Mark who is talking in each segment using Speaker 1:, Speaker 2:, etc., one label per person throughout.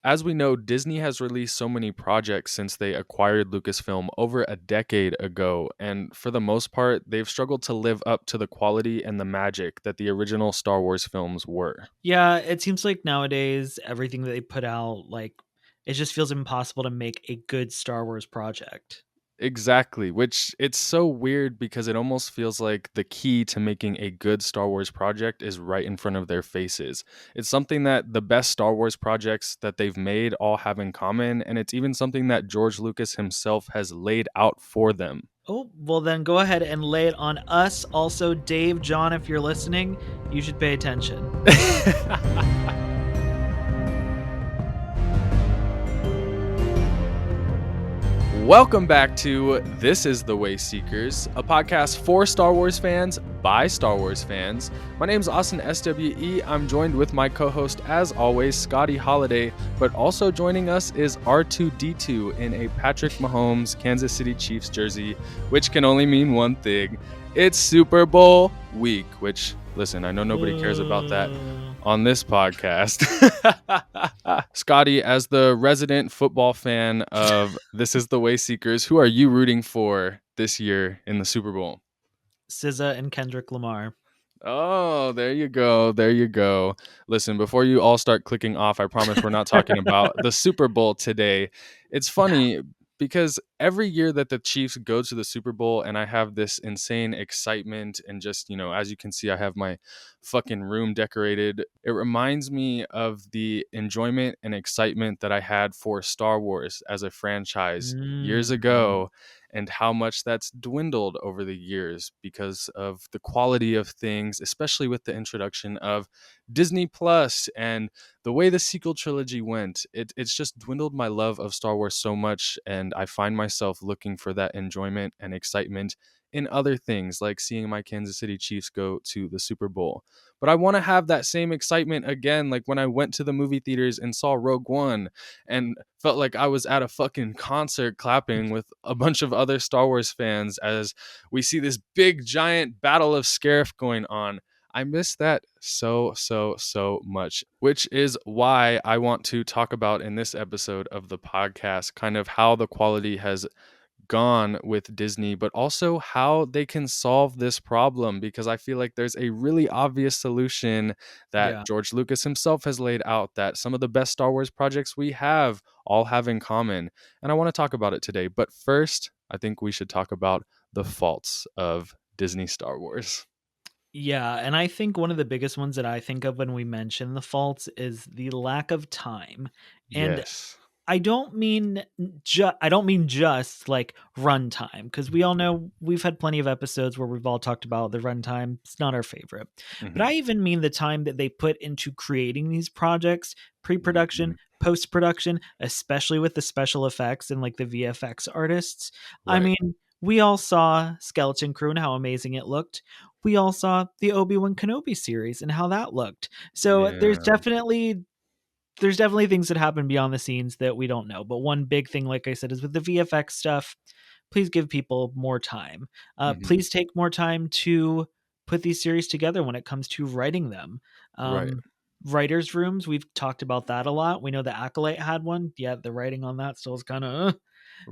Speaker 1: As we know, Disney has released so many projects since they acquired Lucasfilm over a decade ago, and for the most part, they've struggled to live up to the quality and the magic that the original Star Wars films were.
Speaker 2: Yeah, it seems like nowadays everything that they put out, like, it just feels impossible to make a good Star Wars project.
Speaker 1: Exactly, which it's so weird because it almost feels like the key to making a good Star Wars project is right in front of their faces. It's something that the best Star Wars projects that they've made all have in common, and it's even something that George Lucas himself has laid out for them.
Speaker 2: Oh, well then go ahead and lay it on us. Also, Dave, John, if you're listening, you should pay attention.
Speaker 1: Welcome back to This is the Wayseekers, a podcast for Star Wars fans by Star Wars fans. My name is Austin SWE. I'm joined with my co-host, as always, Scotty Holiday, but also joining us is R2D2 in a Patrick Mahomes Kansas City Chiefs jersey, which can only mean one thing. It's Super Bowl week, which, listen, I know nobody cares about that on this podcast. Scotty, as the resident football fan of This is the Wayseekers, who are you rooting for this year in the Super Bowl?
Speaker 2: SZA and Kendrick Lamar.
Speaker 1: Oh, there you go. There you go. Listen, before you all start clicking off, I promise we're not talking about the Super Bowl today. It's funny because every year that the Chiefs go to the Super Bowl and I have this insane excitement and just, as you can see, I have my fucking room decorated. It reminds me of the enjoyment and excitement that I had for Star Wars as a franchise years
Speaker 2: Mm.
Speaker 1: ago and how much that's dwindled over the years because of the quality of things, especially with the introduction of Disney Plus and the way the sequel trilogy went. It's just dwindled my love of Star Wars so much, and I find myself looking for that enjoyment and excitement in other things, like seeing my Kansas City Chiefs go to the Super Bowl. But I want to have that same excitement again, like when I went to the movie theaters and saw Rogue One and felt like I was at a fucking concert clapping with a bunch of other Star Wars fans as we see this big giant battle of Scarif going on. I miss that so much, which is why I want to talk about in this episode of the podcast kind of how the quality has gone with Disney, but also how they can solve this problem because I feel like there's a really obvious solution that
Speaker 2: Yeah.
Speaker 1: George Lucas himself has laid out that some of the best Star Wars projects we have all have in common. And I want to talk about it today. But first, I think we should talk about the faults of Disney Star Wars.
Speaker 2: Yeah, and I think one of the biggest ones that I think of when we mention the faults is the lack of time. And
Speaker 1: Yes.
Speaker 2: I don't mean just like runtime, because we all know we've had plenty of episodes where we've all talked about the runtime. It's not our favorite. But
Speaker 1: Mhm.
Speaker 2: I even mean the time that they put into creating these projects, pre-production,
Speaker 1: Mhm.
Speaker 2: post-production, especially with the special effects and like the VFX artists. I
Speaker 1: Right.
Speaker 2: mean, we all saw Skeleton Crew and how amazing it looked. We all saw the Obi-Wan Kenobi series and how that looked. So
Speaker 1: Yeah.
Speaker 2: there's definitely things that happen beyond the scenes that we don't know. But one big thing, like I said, is with the VFX stuff, please give people more time.
Speaker 1: Mhm.
Speaker 2: Please take more time to put these series together when it comes to writing them.
Speaker 1: Right.
Speaker 2: Writers' rooms, we've talked about that a lot. We know the Acolyte had one. Yeah, the writing on that still is kind of.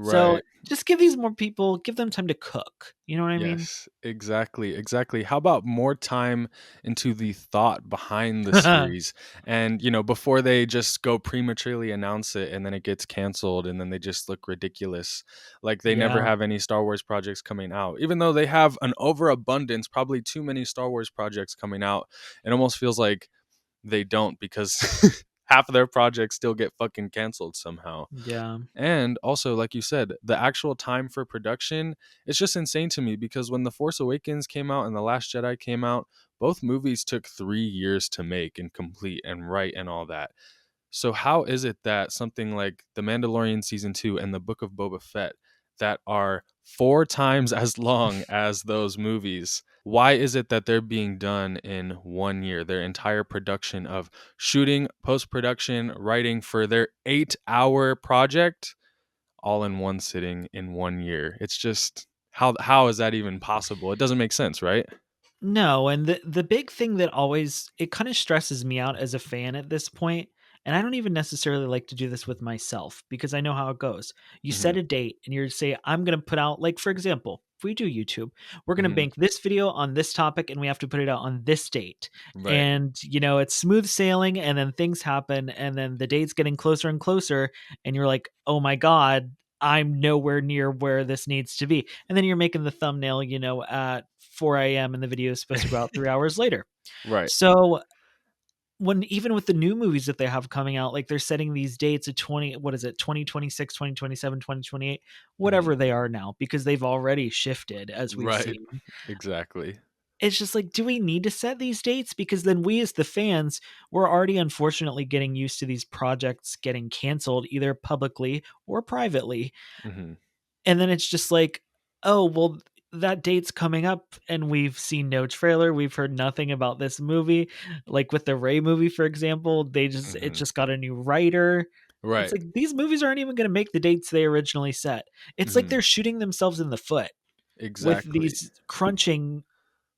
Speaker 2: So
Speaker 1: Right.
Speaker 2: just give these more people, give them time to cook. You know what I mean?
Speaker 1: Yes, exactly, exactly. How about more time into the thought behind the series and, before they just go prematurely announce it and then it gets canceled and then they just look ridiculous. Like they never
Speaker 2: Yeah.
Speaker 1: have any Star Wars projects coming out. Even though they have an overabundance, probably too many Star Wars projects coming out, it almost feels like they don't because half of their projects still get fucking canceled somehow.
Speaker 2: Yeah.
Speaker 1: And also, like you said, the actual time for production, it's just insane to me because when The Force Awakens came out and The Last Jedi came out, both movies took 3 years to make and complete and write and all that. So how is it that something like The Mandalorian season 2 and The Book of Boba Fett that are 4 times as long as those movies, why is it that they're being done in 1 year? Their entire production of shooting, post-production, writing for their 8-hour project all in one sitting in 1 year. It's just how is that even possible? It doesn't make sense, right?
Speaker 2: No, and the big thing that always it kind of stresses me out as a fan at this point, and I don't even necessarily like to do this with myself because I know how it goes. You set
Speaker 1: Mhm.
Speaker 2: a date and you're say, I'm going to put out, like, for example, if we do YouTube, we're going to
Speaker 1: Mhm.
Speaker 2: bank this video on this topic and we have to put it out on this date.
Speaker 1: Right.
Speaker 2: And, it's smooth sailing and then things happen and then the date's getting closer and closer. And you're like, oh my God, I'm nowhere near where this needs to be. And then you're making the thumbnail, at 4 a.m. and the video is supposed to go out 3 hours later.
Speaker 1: Right.
Speaker 2: So when even with the new movies that they have coming out, like they're setting these dates at 2026, 2027, 2028,
Speaker 1: Mhm.
Speaker 2: whatever they are now, because they've already shifted as we've
Speaker 1: Right.
Speaker 2: seen.
Speaker 1: Exactly.
Speaker 2: It's just like, do we need to set these dates? Because then we as the fans, we're already unfortunately getting used to these projects getting canceled either publicly or privately.
Speaker 1: Mhm.
Speaker 2: And then it's just like, oh, well, that date's coming up and we've seen no trailer. We've heard nothing about this movie. Like with the Ray movie, for example, it
Speaker 1: Mhm.
Speaker 2: just got a new writer. It's
Speaker 1: Right.
Speaker 2: like these movies aren't even going to make the dates they originally set. It's like
Speaker 1: Mhm.
Speaker 2: they're shooting themselves in the foot with
Speaker 1: Exactly.
Speaker 2: these crunching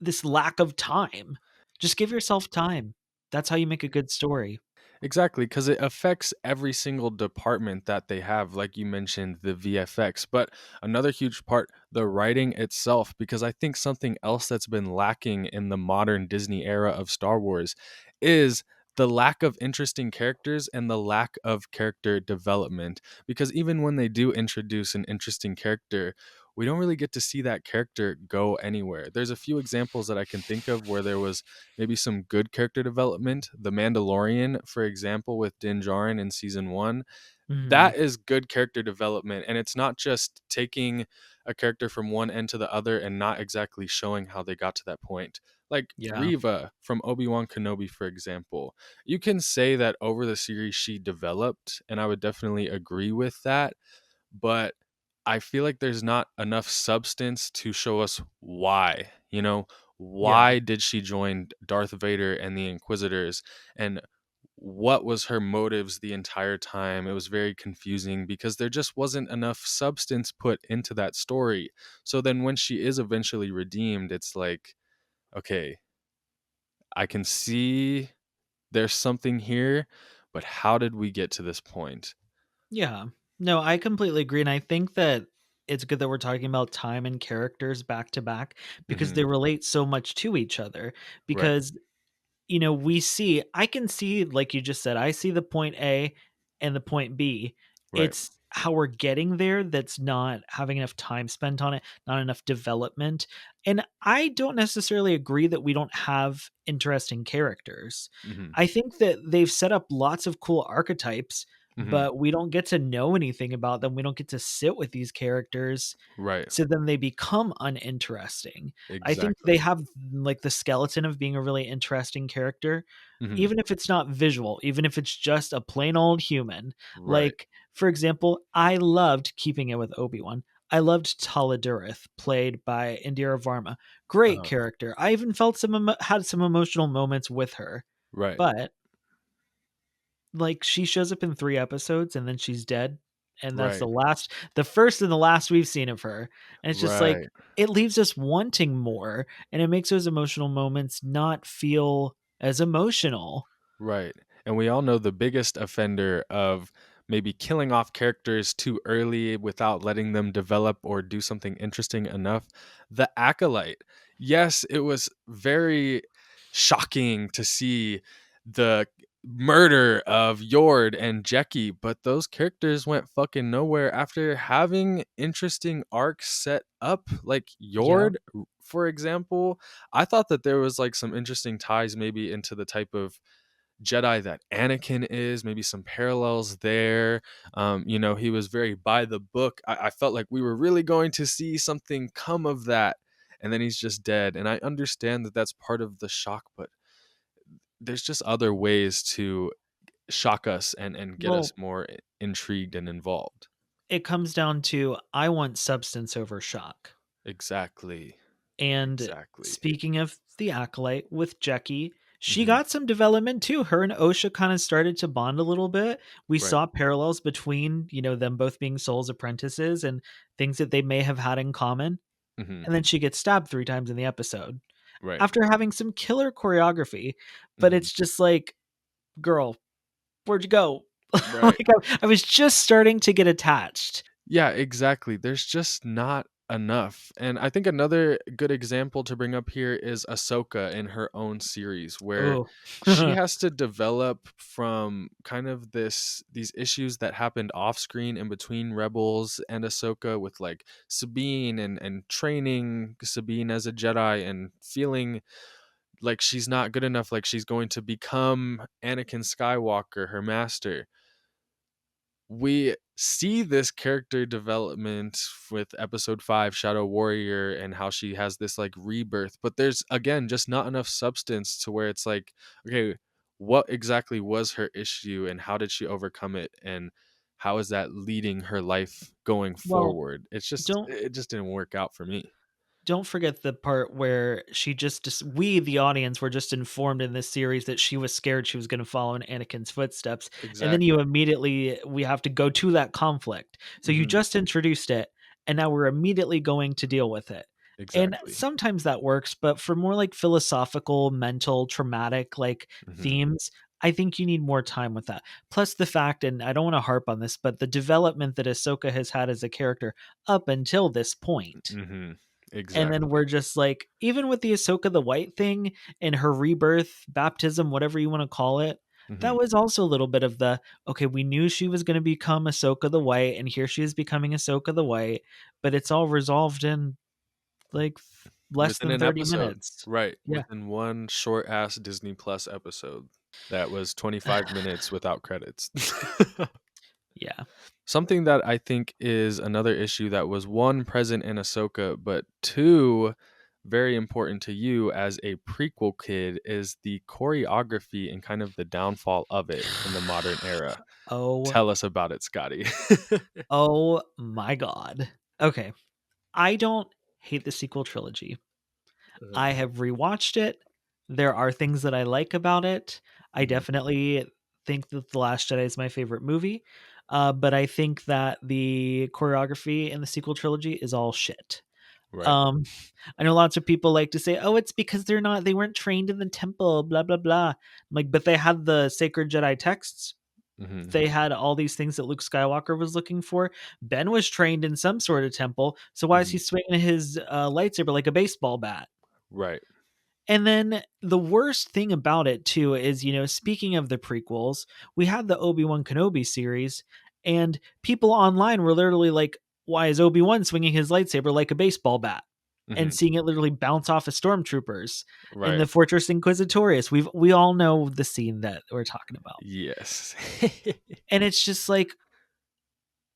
Speaker 2: this lack of time. Just give yourself time. That's how you make a good story.
Speaker 1: Exactly, because it affects every single department that they have, like you mentioned, the VFX. But another huge part, the writing itself, because I think something else that's been lacking in the modern Disney era of Star Wars is the lack of interesting characters and the lack of character development. Because even when they do introduce an interesting character, we don't really get to see that character go anywhere. There's a few examples that I can think of where there was maybe some good character development. The Mandalorian, for example, with Din Djarin in season one,
Speaker 2: Mhm.
Speaker 1: that is good character development, and it's not just taking a character from one end to the other and not exactly showing how they got to that point. Like
Speaker 2: Yeah.
Speaker 1: Riva from Obi-Wan Kenobi, for example. You can say that over the series she developed, and I would definitely agree with that, but I feel like there's not enough substance to show us why.
Speaker 2: Yeah.
Speaker 1: Why did she join Darth Vader and the Inquisitors? And what was her motives the entire time? It was very confusing because there just wasn't enough substance put into that story. So then when she is eventually redeemed, it's like, okay, I can see there's something here, but how did we get to this point?
Speaker 2: Yeah. No, I completely agree. And I think that it's good that we're talking about time and characters back to back because
Speaker 1: Hmm.
Speaker 2: they relate so much to each other.
Speaker 1: Right,
Speaker 2: Because I can see, like you just said, I see the point A and the point B.
Speaker 1: right.
Speaker 2: It's how we're getting there that's not having enough time spent on it, not enough development. And I don't necessarily agree that we don't have interesting characters.
Speaker 1: Hmm.
Speaker 2: I think that they've set up lots of cool archetypes,
Speaker 1: Hmm.
Speaker 2: but we don't get to know anything about them. We don't get to sit with these characters.
Speaker 1: Right.
Speaker 2: So then they become uninteresting. I think they
Speaker 1: Exactly.
Speaker 2: have like the skeleton of being a really interesting character,
Speaker 1: Mhm.
Speaker 2: even if it's not visual, even if it's just a plain old human.
Speaker 1: Right.
Speaker 2: Like, for example, I loved keeping it with Obi-Wan. I loved Taladurith, played by Indira Varma. Great
Speaker 1: Uh-huh.
Speaker 2: character. I even felt had some emotional moments with her.
Speaker 1: Right.
Speaker 2: But like she shows up in 3 episodes and then she's dead, and that's
Speaker 1: Right.
Speaker 2: the first and the last we've seen of her, and it's just like,
Speaker 1: Right.
Speaker 2: it leaves us wanting more, and it makes those emotional moments not feel as emotional.
Speaker 1: Right. And we all know the biggest offender of maybe killing off characters too early without letting them develop or do something interesting enough. The Acolyte. Yes, it was very shocking to see the murder of Yord and Jecki, but those characters went fucking nowhere after having interesting arcs set up. Like
Speaker 2: Yeah.
Speaker 1: Yord, for example, I thought that there was like some interesting ties maybe into the type of Jedi that Anakin is, maybe some parallels there. He was very by the book. I felt like we were really going to see something come of that. And then he's just dead. And I understand that that's part of the shock, but there's just other ways to shock us and get us
Speaker 2: Well,
Speaker 1: more intrigued and involved.
Speaker 2: it comes down to, I want substance over shock.
Speaker 1: Exactly.
Speaker 2: And
Speaker 1: Exactly.
Speaker 2: speaking of the Acolyte with Jecki, she
Speaker 1: Hmm.
Speaker 2: got some development too. Her and Osha kind of started to bond a little bit. We
Speaker 1: Right.
Speaker 2: saw parallels between, them both being Soul's apprentices and things that they may have had in common.
Speaker 1: Hmm.
Speaker 2: And then she gets stabbed 3 times in the episode
Speaker 1: Right.
Speaker 2: after having some killer choreography. But
Speaker 1: Hmm.
Speaker 2: it's just like, girl, where'd you go?
Speaker 1: Right.
Speaker 2: Like I was just starting to get attached.
Speaker 1: Yeah, exactly. There's just not enough. And I think another good example to bring up here is Ahsoka in her own series, where
Speaker 2: Oh.
Speaker 1: she has to develop from kind of these issues that happened off screen in between Rebels and Ahsoka, with like Sabine and training Sabine as a Jedi and feeling like she's not good enough, like she's going to become Anakin Skywalker, her master. We see this character development with episode 5 Shadow Warrior and how she has this like rebirth, but there's again just not enough substance to where it's like, okay, what exactly was her issue and how did she overcome it, and how is that leading her life going
Speaker 2: Well,
Speaker 1: forward?
Speaker 2: don't
Speaker 1: It just didn't work out for me.
Speaker 2: don't forget the part where we the audience were just informed in this series that she was scared she was going to follow in Anakin's footsteps, and then
Speaker 1: Exactly.
Speaker 2: we have to go to that conflict. So you
Speaker 1: Hmm.
Speaker 2: just introduced it, and now we're immediately going to deal with it. And
Speaker 1: Exactly.
Speaker 2: sometimes that works, but for more like philosophical, mental, traumatic like
Speaker 1: Hmm.
Speaker 2: themes, I think you need more time with that. Plus the fact, and I don't want to harp on this, but the development that Ahsoka has had as a character up until this point,
Speaker 1: Hmm.
Speaker 2: and then we're
Speaker 1: Exactly.
Speaker 2: just like, even with the Ahsoka the White thing and her rebirth, baptism, whatever you want to call it, that
Speaker 1: Hmm.
Speaker 2: was also a little bit of the okay, we knew she was going to become Ahsoka the White, and here she is becoming Ahsoka the White, but it's all resolved in like less
Speaker 1: Within
Speaker 2: than
Speaker 1: an
Speaker 2: 30
Speaker 1: episode,
Speaker 2: minutes.
Speaker 1: right,
Speaker 2: Yeah.
Speaker 1: within one short ass Disney Plus episode that was 25 minutes without credits.
Speaker 2: Yeah.
Speaker 1: Something that I think is another issue that was, 1, present in Ahsoka, but 2, very important to you as a prequel kid, is the choreography and kind of the downfall of it in the modern era.
Speaker 2: Oh,
Speaker 1: Tell us about it, Scotty.
Speaker 2: oh my God. Okay. I don't hate the sequel trilogy.
Speaker 1: Uh,
Speaker 2: I have rewatched it. There are things that I like about it. I
Speaker 1: mhm,
Speaker 2: definitely think that The Last Jedi is my favorite movie, but I think that the choreography in the sequel trilogy is all shit.
Speaker 1: right.
Speaker 2: Um, I know lots of people like to say, "Oh, it's because they weren't trained in the temple." Blah blah blah. I'm like, but they had the sacred Jedi texts.
Speaker 1: Mhm,
Speaker 2: They had all these things that Luke Skywalker was looking for. Ben was trained in some sort of temple, so why is he
Speaker 1: mhm,
Speaker 2: swinging his lightsaber like a baseball bat?
Speaker 1: right.
Speaker 2: And then the worst thing about it too is, speaking of the prequels, we had the Obi-Wan Kenobi series, and people online were literally like, why is Obi-Wan swinging his lightsaber like a baseball bat? And
Speaker 1: Mhm,
Speaker 2: seeing it literally bounce off of stormtroopers in
Speaker 1: right.
Speaker 2: the Fortress Inquisitorius. We all know the scene that we're talking about.
Speaker 1: Yes.
Speaker 2: And it's just like,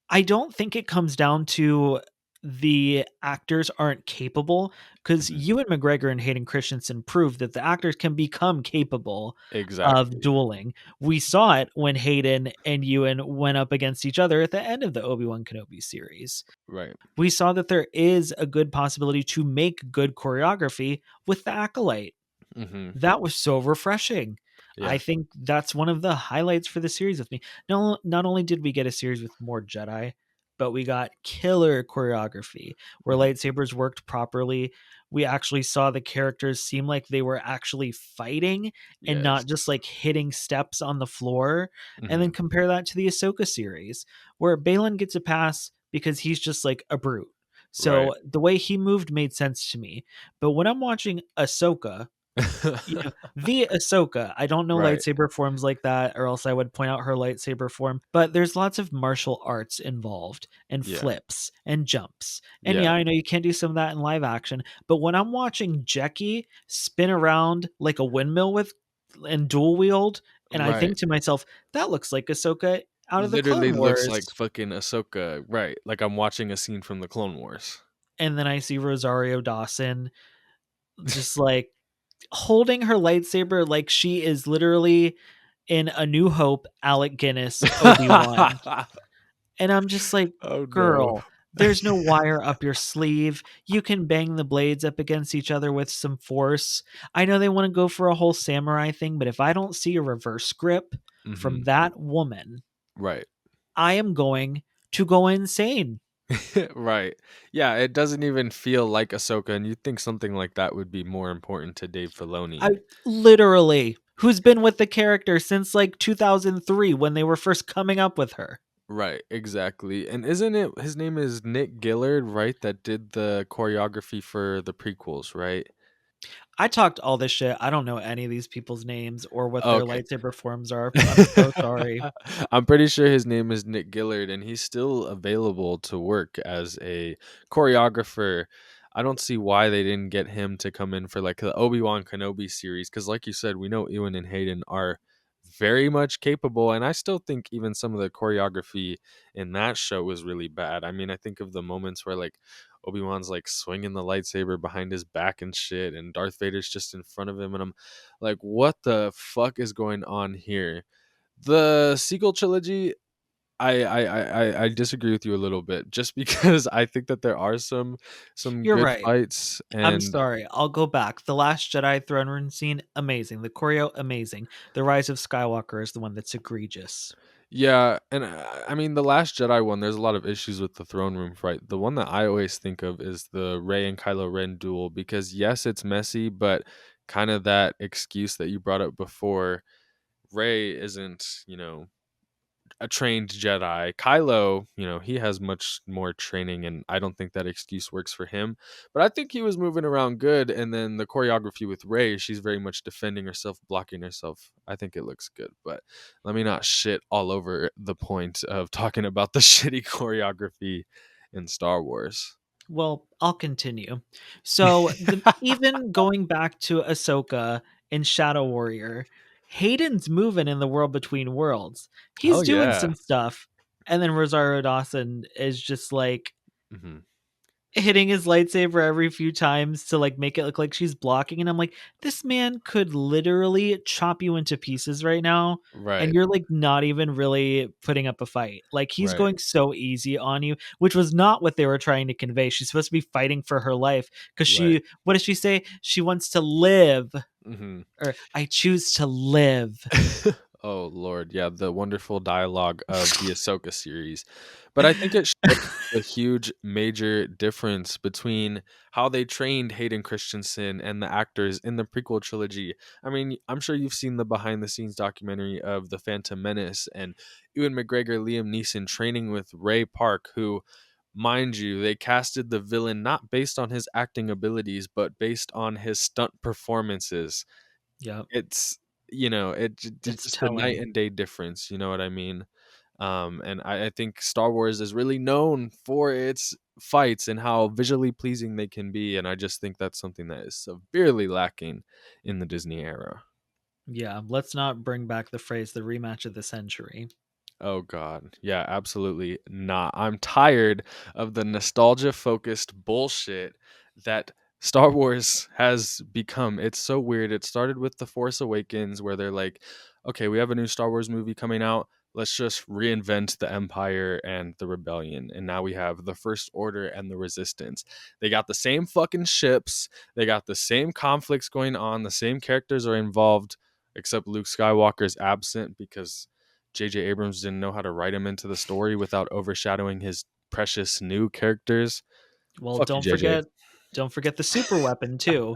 Speaker 2: I don't think it comes down to the actors aren't capable, because
Speaker 1: Mhm,
Speaker 2: Ewan McGregor and Hayden Christensen proved that the actors can become capable of
Speaker 1: exactly.
Speaker 2: dueling. We saw it when Hayden and Ewan went up against each other at the end of the Obi-Wan Kenobi series.
Speaker 1: Right.
Speaker 2: We saw that there is a good possibility to make good choreography with the Acolyte.
Speaker 1: Mhm,
Speaker 2: That was so refreshing. I
Speaker 1: yeah.
Speaker 2: think that's one of the highlights for the series with me. No, not only did we get a series with more Jedi, but we got killer choreography where
Speaker 1: Mhm,
Speaker 2: lightsabers worked properly. We actually saw the characters seem like they were actually fighting and
Speaker 1: yes.
Speaker 2: not just like hitting steps on the floor. And then
Speaker 1: Mhm,
Speaker 2: compare that to the Ahsoka series, where Balin gets a pass because he's just like a brute.
Speaker 1: right.
Speaker 2: So the way he moved made sense to me. But when I'm watching Ahsoka, the Ahsoka. I don't know
Speaker 1: Right.
Speaker 2: lightsaber forms like that, or else I would point out her lightsaber form. But there's lots of martial arts involved, and
Speaker 1: Yeah.
Speaker 2: flips, and jumps. And
Speaker 1: Yeah.
Speaker 2: yeah, I know you can't do some of that in live action, but when I'm watching Jackie spin around like a windmill with and dual wield, and I
Speaker 1: Right.
Speaker 2: think to myself, that looks like Ahsoka out of the
Speaker 1: Literally
Speaker 2: Clone
Speaker 1: looks like
Speaker 2: Wars.
Speaker 1: fucking Ahsoka, right, like I'm watching a scene from the Clone Wars.
Speaker 2: And then I see Rosario Dawson just like holding her lightsaber like she is literally in A New Hope, Alec Guinness, Obi-Wan. And I'm just like,
Speaker 1: Oh, no.
Speaker 2: girl, there's no wire up your sleeve. You can bang the blades up against each other with some force. I know they want to go for a whole samurai thing, but if I don't see a reverse grip from
Speaker 1: Mhm.
Speaker 2: that woman,
Speaker 1: Right.
Speaker 2: I am going to go insane.
Speaker 1: Right. Yeah, it doesn't even feel like Ahsoka, and you'd think something like that would be more important to Dave
Speaker 2: I
Speaker 1: Filoni.
Speaker 2: literally. who's been with the character since like 2003 when they were first coming up with her.
Speaker 1: Right, exactly. And isn't it his name is Nick Gillard, right? That did the choreography for the prequels, right?
Speaker 2: I talked all this shit. I don't know any of these people's names or what their
Speaker 1: Okay.
Speaker 2: lightsaber forms are. I'm so sorry.
Speaker 1: I'm pretty sure his name is Nick Gillard, and he's still available to work as a choreographer. I don't see why they didn't get him to come in for like the Obi-Wan Kenobi series, because like you said, we know Ewan and Hayden are very much capable, and I still think even some of the choreography in that show was really bad. I mean, I think of the moments where like Obi-Wan's like swinging the lightsaber behind his back and shit, and Darth Vader's just in front of him, and I'm like, what the fuck is going on here? The sequel trilogy, I disagree with you a little bit, just because I think that there are some
Speaker 2: You're
Speaker 1: good
Speaker 2: right.
Speaker 1: fights,
Speaker 2: I'm
Speaker 1: and
Speaker 2: sorry. I'll go back. The Last Jedi throne room scene, amazing. The choreo, amazing. The Rise of Skywalker is the one that's egregious.
Speaker 1: yeah, and I mean the Last Jedi one. There's a lot of issues with the throne room fight. The one that I always think of is the Rey and Kylo Ren duel, because yes, it's messy, but kind of that excuse that you brought up before. Rey isn't, a trained Jedi. Kylo, he has much more training, and I don't think that excuse works for him. But I think he was moving around good, and then the choreography with Rey, she's very much defending herself, blocking herself. I think it looks good, but let me not shit all over the point of talking about the shitty choreography in Star Wars.
Speaker 2: Well, I'll continue. So, even going back to Ahsoka in Shadow Warrior, Hayden's moving in the world between worlds.
Speaker 1: Oh
Speaker 2: He's doing
Speaker 1: yeah.
Speaker 2: some stuff, and then Rosario Dawson is just like
Speaker 1: Hmm.
Speaker 2: hitting his lightsaber every few times to like make it look like she's blocking, and I'm like, this man could literally chop you into pieces right now, and
Speaker 1: Right,
Speaker 2: you're like not even really putting up a fight. Like, he's
Speaker 1: right,
Speaker 2: going so easy on you, which was not what they were trying to convey. She's supposed to be fighting for her life because
Speaker 1: right.
Speaker 2: she, what does she say? She wants to live,
Speaker 1: Hmm.
Speaker 2: or I choose to live.
Speaker 1: Oh Lord, yeah, the wonderful dialogue of the Ahsoka series. But I think it shows a huge major difference between how they trained Hayden Christensen and the actors in the prequel trilogy. I mean, I'm sure you've seen the behind the scenes documentary of The Phantom Menace and Ewan McGregor, Liam Neeson training with Ray Park, who, mind you, they casted the villain not based on his acting abilities, but based on his stunt performances.
Speaker 2: Yep,
Speaker 1: It's it's
Speaker 2: it's
Speaker 1: just a night
Speaker 2: telling.
Speaker 1: and day difference, you know what I mean? And I think Star Wars is really known for its fights and how visually pleasing they can be, and I just think that's something that is severely lacking in the Disney era.
Speaker 2: Yeah, let's not bring back the phrase the rematch of the century.
Speaker 1: Oh god. Yeah, absolutely not. I'm tired of the nostalgia-focused bullshit that Star Wars has become. It's so weird. It started with The Force Awakens where they're like, "Okay, we have a new Star Wars movie coming out. Let's just reinvent the Empire and the Rebellion." And now we have the First Order and the Resistance. They got the same fucking ships. They got the same conflicts going on. The same characters are involved, except Luke Skywalker's absent because J.J. Abrams didn't know how to write him into the story without overshadowing his precious new characters.
Speaker 2: Well,
Speaker 1: Fuck you, JJ.
Speaker 2: don't forget the super weapon too.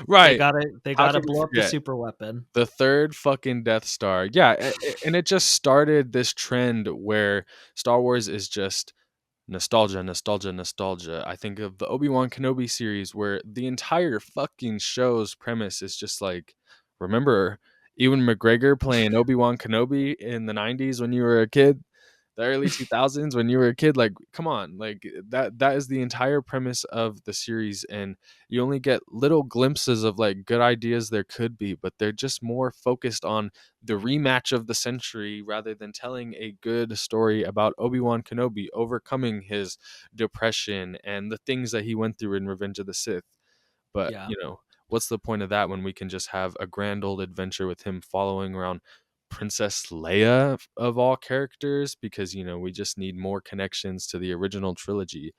Speaker 1: Right.
Speaker 2: They
Speaker 1: How
Speaker 2: gotta
Speaker 1: could we
Speaker 2: blow up the
Speaker 1: forget?
Speaker 2: super weapon.
Speaker 1: The third fucking Death Star. Yeah, and it just started this trend where Star Wars is just nostalgia, nostalgia, nostalgia. I think of the Obi-Wan Kenobi series where the entire fucking show's premise is just like, remember Ewan McGregor playing Obi-Wan Kenobi in the 90s when you were a kid? The early 2000s when you were a kid, like, come on, like that is the entire premise of the series, and you only get little glimpses of like good ideas there could be, but they're just more focused on the rematch of the century rather than telling a good story about Obi-Wan Kenobi overcoming his depression and the things that he went through in Revenge of the Sith. But,
Speaker 2: Yeah.
Speaker 1: what's the point of that when we can just have a grand old adventure with him following around Princess Leia of all characters, because, we just need more connections to the original trilogy.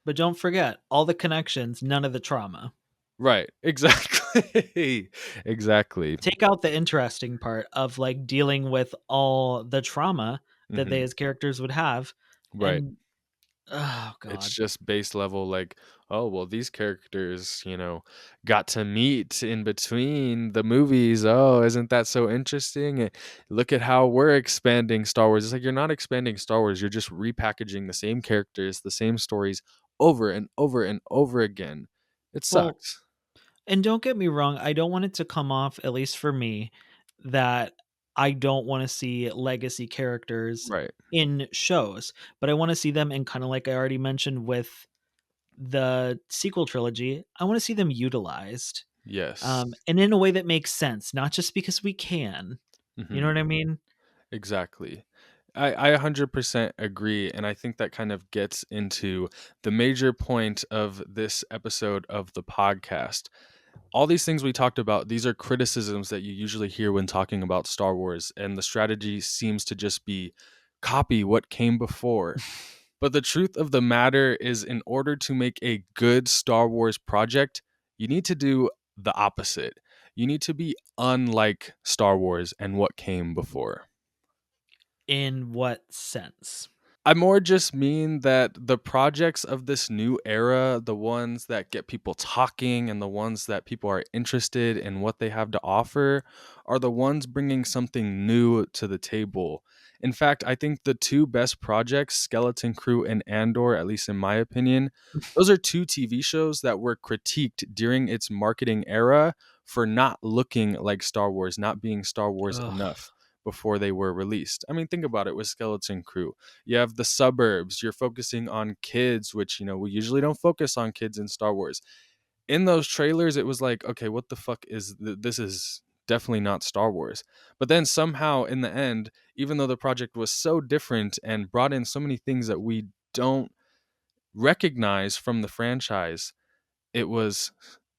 Speaker 2: But don't forget all the connections, none of the trauma.
Speaker 1: Right. Exactly. Exactly.
Speaker 2: Take out the interesting part of like dealing with all the trauma that they
Speaker 1: Mhm.
Speaker 2: as characters would have,
Speaker 1: Right.
Speaker 2: and Oh
Speaker 1: It's
Speaker 2: god.
Speaker 1: just base level, like, oh, well, these characters, got to meet in between the movies. Oh, isn't that so interesting? Look at how we're expanding Star Wars. It's like you're not expanding Star Wars, you're just repackaging the same characters, the same stories over and over and over again. It
Speaker 2: Well,
Speaker 1: sucks.
Speaker 2: and don't get me wrong, I don't want it to come off, at least for me, that I don't wanna see legacy characters
Speaker 1: Right.
Speaker 2: in shows, but I wanna see them in kinda like I already mentioned with the sequel trilogy, I wanna see them utilized,
Speaker 1: Yes.
Speaker 2: and in a way that makes sense, not just because we can. You know
Speaker 1: Mhm.
Speaker 2: what I mean?
Speaker 1: Exactly. I 100% agree. And I think that kind of gets into the major point of this episode of the podcast. All these things we talked about, these are criticisms that you usually hear when talking about Star Wars. And the strategy seems to just be copy what came before. But the truth of the matter is, in order to make a good Star Wars project, you need to do the opposite. You need to be unlike Star Wars and what came before.
Speaker 2: In what sense?
Speaker 1: I more just mean that the projects of this new era, the ones that get people talking and the ones that people are interested in what they have to offer, are the ones bringing something new to the table. In fact, I think the two best projects, Skeleton Crew and Andor, at least in my opinion, those are two TV shows that were critiqued during its marketing era for not looking like Star Wars, not being Star Wars
Speaker 2: Ugh.
Speaker 1: enough before they were released. I mean, think about it with Skeleton Crew. You have the suburbs, you're focusing on kids, which we usually don't focus on kids in Star Wars. In those trailers it was like, okay, what the fuck this is definitely not Star Wars. But then somehow in the end, even though the project was so different and brought in so many things that we don't recognize from the franchise, it was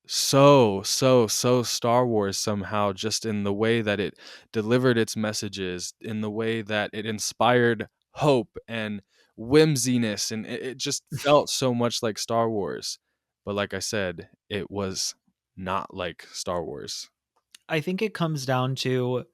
Speaker 1: so Star Wars somehow, just in the way that it delivered its messages, in the way that it inspired hope and whimsiness, and it just felt so much like Star Wars. But like I said, it was not like Star Wars.
Speaker 2: I think it comes down to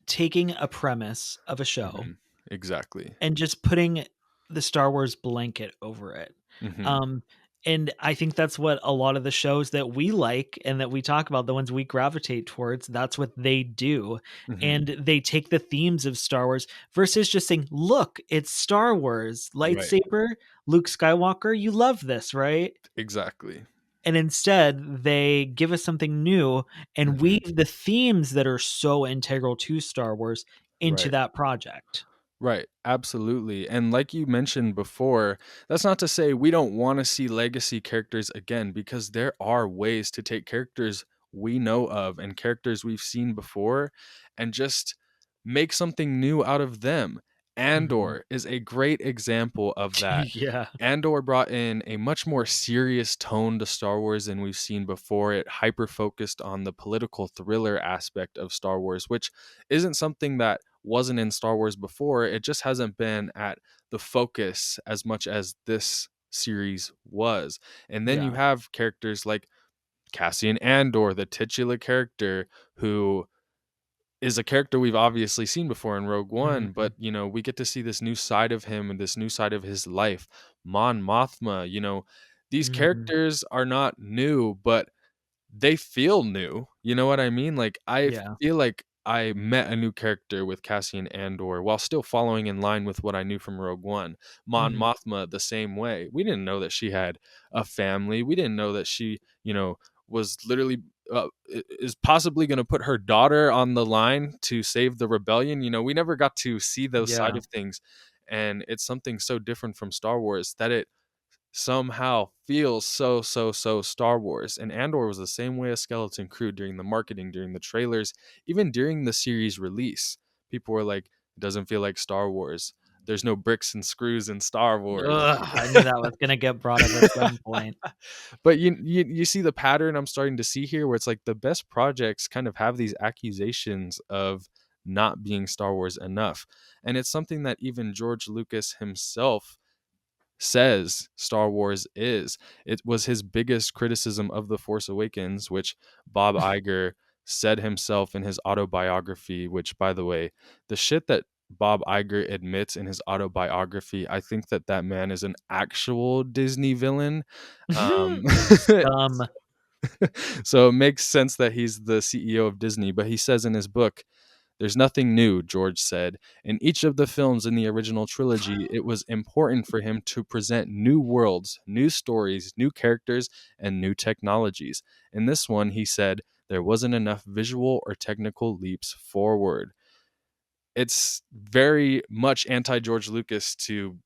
Speaker 2: taking a premise of a show
Speaker 1: Mhm. Exactly.
Speaker 2: and just putting the Star Wars blanket over it.
Speaker 1: Mhm.
Speaker 2: Um, and I think that's what a lot of the shows that we like and that we talk about, the ones we gravitate towards, that's what they do.
Speaker 1: Mhm.
Speaker 2: And they take the themes of Star Wars versus just saying, look, it's Star Wars,
Speaker 1: Right.
Speaker 2: lightsaber, Luke Skywalker, you love this, right?
Speaker 1: Exactly.
Speaker 2: And instead, they give us something new and
Speaker 1: Mhm.
Speaker 2: weave the themes that are so integral to Star Wars into
Speaker 1: Right.
Speaker 2: that project.
Speaker 1: Right, absolutely. And like you mentioned before, that's not to say we don't want to see legacy characters again, because there are ways to take characters we know of and characters we've seen before and just make something new out of them.
Speaker 2: Mhm.
Speaker 1: Andor is a great example of that.
Speaker 2: Yeah.
Speaker 1: Andor brought in a much more serious tone to Star Wars than we've seen before. It hyper focused on the political thriller aspect of Star Wars, which isn't something that wasn't in Star Wars before. It just hasn't been at the focus as much as this series was. And then you
Speaker 2: Yeah.
Speaker 1: have characters like Cassian Andor, the titular character, who is a character we've obviously seen before in Rogue One,
Speaker 2: Mhm.
Speaker 1: but we get to see this new side of him and this new side of his life. Mon Mothma, these
Speaker 2: Mhm.
Speaker 1: characters are not new, but they feel new, you know what I mean? Like, I
Speaker 2: Yeah.
Speaker 1: feel like I met a new character with Cassian Andor while still following in line with what I knew from Rogue One. Mon
Speaker 2: Mhm.
Speaker 1: Mothma the same way. We didn't know that she had a family. We didn't know that she, was literally is possibly going to put her daughter on the line to save the rebellion. We never got to see those side
Speaker 2: Yeah.
Speaker 1: of things, and it's something so different from Star Wars that it somehow feels so Star Wars. And Andor was the same way as Skeleton Crew during the marketing, during the trailers, even during the series release. People were like, it doesn't feel like Star Wars. There's no bricks and screws in Star Wars.
Speaker 2: Ugh, I knew that was gonna get brought up at some point.
Speaker 1: But you see the pattern I'm starting to see here, where it's like the best projects kind of have these accusations of not being Star Wars enough. And it's something that even George Lucas himself says Star Wars is. It was his biggest criticism of The Force Awakens, which Bob Iger said himself in his autobiography, which, by the way, the shit that Bob Iger admits in his autobiography, I think that that man is an actual Disney villain. Um,
Speaker 2: Scum.
Speaker 1: so it makes sense that he's the CEO of Disney, but he says in his book, "There's nothing new," George said. "In each of the films in the original trilogy, it was important for him to present new worlds, new stories, new characters, and new technologies. In this one," he said, "there wasn't enough visual or technical leaps forward." It's very much anti George Lucas to,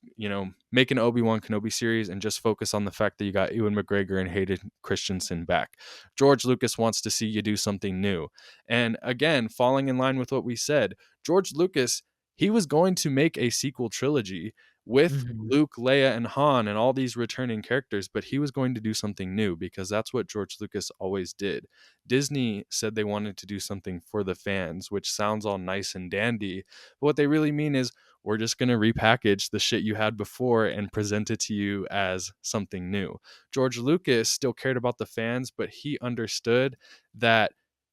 Speaker 1: make an Obi-Wan Kenobi series and just focus on the fact that you got Ewan McGregor and Hayden Christensen back. George Lucas wants to see you do something new. And again, falling in line with what we said, George Lucas, he was going to make a sequel trilogy with
Speaker 2: Mhm.
Speaker 1: Luke, Leia, and Han and all these returning characters, but he was going to do something new because that's what George Lucas always did. Disney said they wanted to do something for the fans, which sounds all nice and dandy. But what they really mean is, we're just going to repackage the shit you had before and present it to you as something new. George Lucas still cared about the fans, but he understood that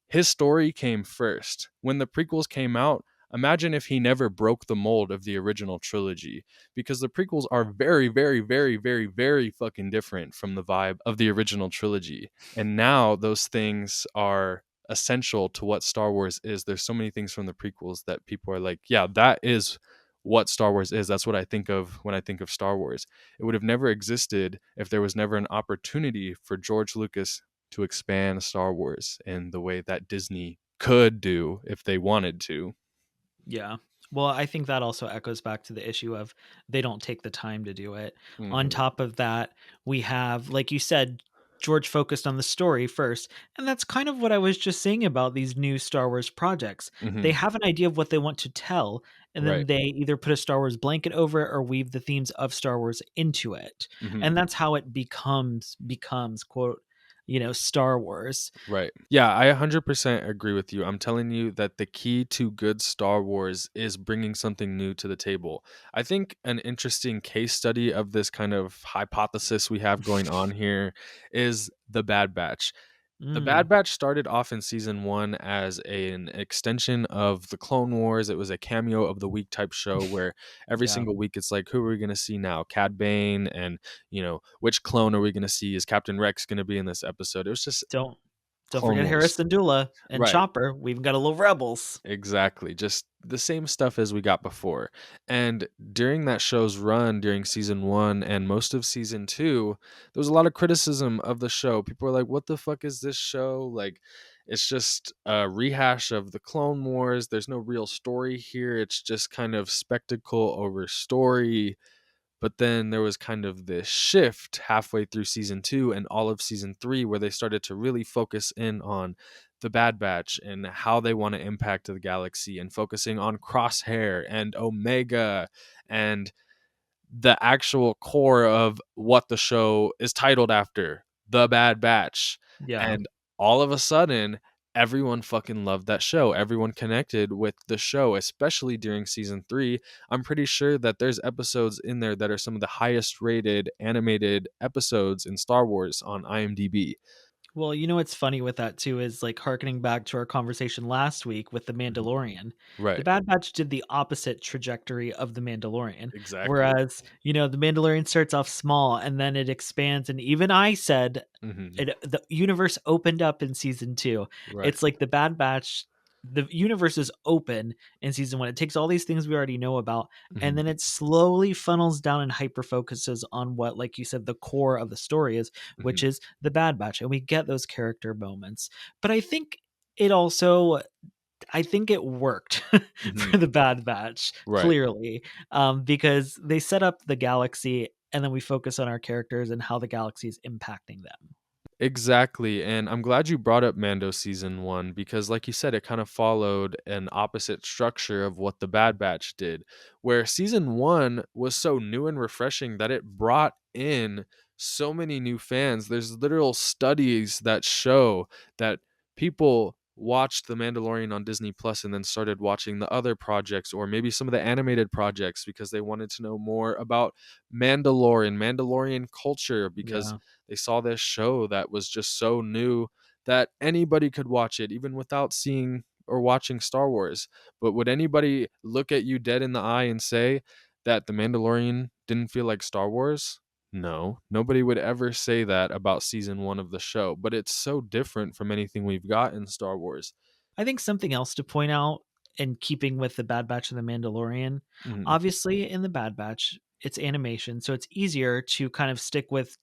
Speaker 1: his story came first. When the prequels came out, imagine if he never broke the mold of the original trilogy, because the prequels are very, very, very, very, very fucking different from the vibe of the original trilogy. And now those things are essential to what Star Wars is. There's so many things from the prequels that people are like, yeah, that is what Star Wars is. That's what I think of when I think of Star Wars. It would have never existed if there was never an opportunity for George Lucas to expand Star Wars in the way that Disney could do if they wanted to.
Speaker 2: Yeah. Well, I think that also echoes back to the issue of they don't take the time to do it. On
Speaker 1: Hmm.
Speaker 2: top of that, we have, like you said, George focused on the story first. And that's kind of what I was just saying about these new Star Wars projects. They
Speaker 1: Hmm.
Speaker 2: have an idea of what they want to tell, and
Speaker 1: Right.
Speaker 2: then they either put a Star Wars blanket over it or weave the themes of Star Wars into it.
Speaker 1: Hmm.
Speaker 2: And that's how it becomes quote, Star Wars.
Speaker 1: Right. Yeah, I 100% agree with you. I'm telling you that the key to good Star Wars is bringing something new to the table. I think an interesting case study of this kind of hypothesis we have going on here is The Bad Batch. The
Speaker 2: Mm,
Speaker 1: Bad Batch started off in season one as an extension of the Clone Wars. It was a cameo of the week type show where every
Speaker 2: yeah.
Speaker 1: single week it's like, who are we going to see now? Cad Bane, and which clone are we going to see? Is Captain Rex going to be in this episode? It was just
Speaker 2: Don't don't
Speaker 1: Clone
Speaker 2: forget
Speaker 1: Wars.
Speaker 2: Harrison Dula and
Speaker 1: Right.
Speaker 2: Chopper. We've got a little Rebels.
Speaker 1: Exactly. Just the same stuff as we got before. And during that show's run, during season one and most of season two, there was a lot of criticism of the show. People were like, what the fuck is this show? Like, it's just a rehash of the Clone Wars. There's no real story here. It's just kind of spectacle over story. But then there was kind of this shift halfway through season two and all of season three where they started to really focus in on the Bad Batch and how they want to impact the galaxy, and focusing on Crosshair and Omega and the actual core of what the show is titled after, The Bad Batch.
Speaker 2: Yeah.
Speaker 1: And all of a sudden, everyone fucking loved that show. Everyone connected with the show, especially during season three. I'm pretty sure that there's episodes in there that are some of the highest rated animated episodes in Star Wars on IMDb.
Speaker 2: Well, you know what's funny with that too is like harkening back to our conversation last week with The
Speaker 1: Mhm.
Speaker 2: Mandalorian. The
Speaker 1: Right.
Speaker 2: Bad Batch did the opposite trajectory of The Mandalorian.
Speaker 1: Exactly.
Speaker 2: Whereas, The Mandalorian starts off small and then it expands. And even I said
Speaker 1: Hmm.
Speaker 2: the universe opened up in season two.
Speaker 1: Right.
Speaker 2: It's like the Bad Batch. The universe is open in season one. It takes all these things we already know about, and
Speaker 1: Hmm.
Speaker 2: then it slowly funnels down and hyper focuses on what, like you said, the core of the story is, which
Speaker 1: Hmm.
Speaker 2: is the Bad Batch, and we get those character moments. But it also, I think it worked
Speaker 1: Hmm.
Speaker 2: for the Bad Batch
Speaker 1: Right.
Speaker 2: clearly, because they set up the galaxy, and then we focus on our characters and how the galaxy is impacting them.
Speaker 1: Exactly. And I'm glad you brought up Mando season one because, like you said, it kind of followed an opposite structure of what the Bad Batch did, where season one was so new and refreshing that it brought in so many new fans. There's literal studies that show that people watched The Mandalorian on Disney Plus and then started watching the other projects or maybe some of the animated projects because they wanted to know more about Mandalorian culture, because
Speaker 2: Yeah.
Speaker 1: they saw this show that was just so new that anybody could watch it even without seeing or watching Star Wars. But would anybody look at you dead in the eye and say that The Mandalorian didn't feel like Star Wars? No, nobody would ever say that about season 1 of the show, but it's so different from anything we've got in Star Wars.
Speaker 2: I think something else to point out in keeping with the Bad Batch and the Mandalorian,
Speaker 1: Mhm,
Speaker 2: obviously in the Bad Batch, it's animation, so it's easier to kind of stick with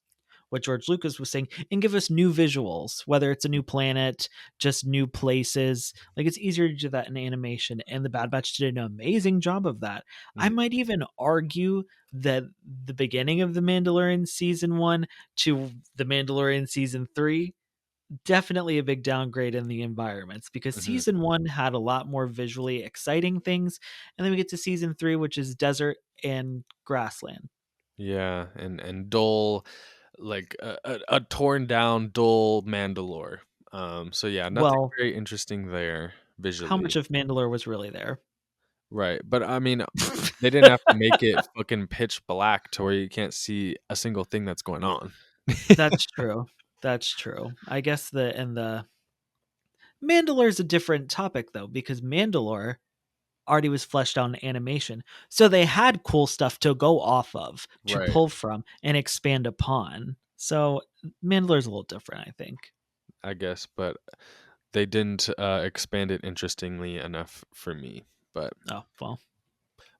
Speaker 2: what George Lucas was saying and give us new visuals, whether it's a new planet, just new places. Like it's easier to do that in animation. And the Bad Batch did an amazing job of that. I
Speaker 1: mhm,
Speaker 2: might even argue that the beginning of The Mandalorian season 1 to The Mandalorian season 3, definitely a big downgrade in the environments, because
Speaker 1: mhm.
Speaker 2: season 1 had a lot more visually exciting things. And then we get to season 3, which is desert and grassland.
Speaker 1: Yeah, and dull, like a torn down, dull Mandalore. So yeah, nothing
Speaker 2: Well,
Speaker 1: very interesting there
Speaker 2: how much
Speaker 1: visually.
Speaker 2: of Mandalore was really there?
Speaker 1: Right, but I mean, they didn't have to make it fucking pitch black to where you can't see a single thing that's going on.
Speaker 2: That's true. That's true. I guess the Mandalore's a different topic though, because Mandalore already was fleshed out in animation. So they had cool stuff to go off of, to
Speaker 1: Right,
Speaker 2: pull from and expand upon. So Mandalore's a little different, I think.
Speaker 1: I guess, but they didn't expand it interestingly enough for me.
Speaker 2: Oh, well.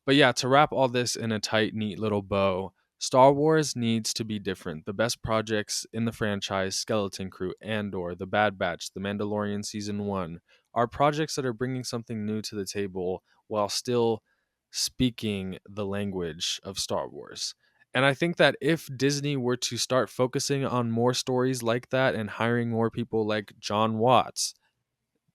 Speaker 1: But yeah, to wrap all this in a tight, neat little bow, Star Wars needs to be different. The best projects in the franchise, Skeleton Crew, Andor, The Bad Batch, The Mandalorian Season 1, are projects that are bringing something new to the table while still speaking the language of Star Wars. And I think that if Disney were to start focusing on more stories like that and hiring more people like John Watts,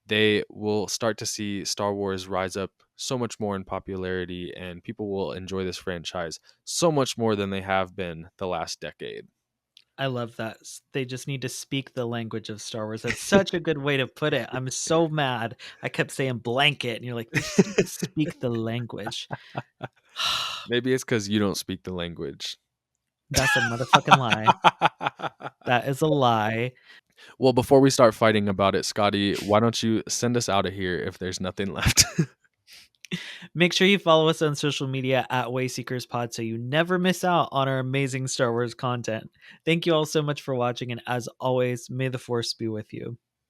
Speaker 1: they will start to see Star Wars rise up so much more in popularity, and people will enjoy this franchise so much more than they have been the last decade.
Speaker 2: I love that. They just need to speak the language of Star Wars. That's such a good way to put it. I'm so mad. I kept saying blanket, and you're like, they just need to speak the language.
Speaker 1: Maybe it's because you don't speak the language.
Speaker 2: That's a motherfucking lie. That is a lie.
Speaker 1: Well, before we start fighting about it, Scotty, why don't you send us out of here if there's nothing left?
Speaker 2: Make sure you follow us on social media at Wayseekers Pod so you never miss out on our amazing Star Wars content. Thank you all so much for watching, and as always, may the Force be with you.